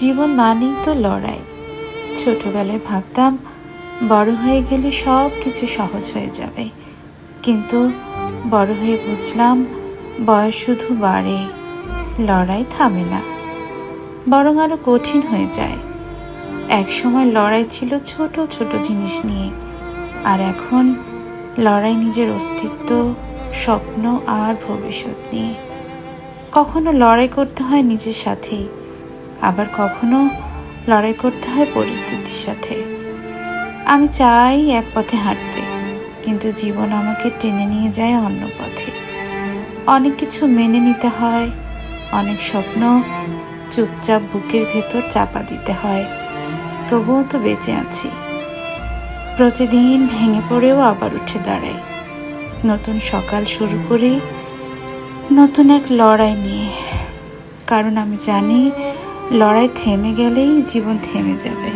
জীবন মানেই তো লড়াই। ছোটবেলায় ভাবতাম বড় হয়ে গেলে সব কিছু সহজ হয়ে যাবে, কিন্তু বড় হয়ে বুঝলাম বয়স শুধু বাড়ে, লড়াই থামে না, বরং আরো কঠিন হয়ে যায়। এক সময় লড়াই ছিল ছোট ছোট জিনিস নিয়ে, আর এখন লড়াই নিজের অস্তিত্ব, স্বপ্ন আর ভবিষ্যৎ নিয়ে। কখনো লড়াই করতে হয় নিজের সাথেই, আবার কখনো লড়াই করতে হয় পরিস্থিতির সাথে। আমি চাই এক পথে হাঁটতে, কিন্তু জীবন আমাকে টেনে নিয়ে যায় অন্য পথে। অনেক কিছু মেনে নিতে হয়, অনেক স্বপ্ন চুপচাপ বুকের ভেতর চাপা দিতে হয়, তবুও তো বেঁচে আছি। প্রতিদিন ভেঙে পড়েও আবার উঠে দাঁড়াই, নতুন সকাল শুরু করি নতুন এক লড়াই নিয়ে। কারণ আমি জানি লড়াই থেমে গেলেই জীবন থেমে যাবে।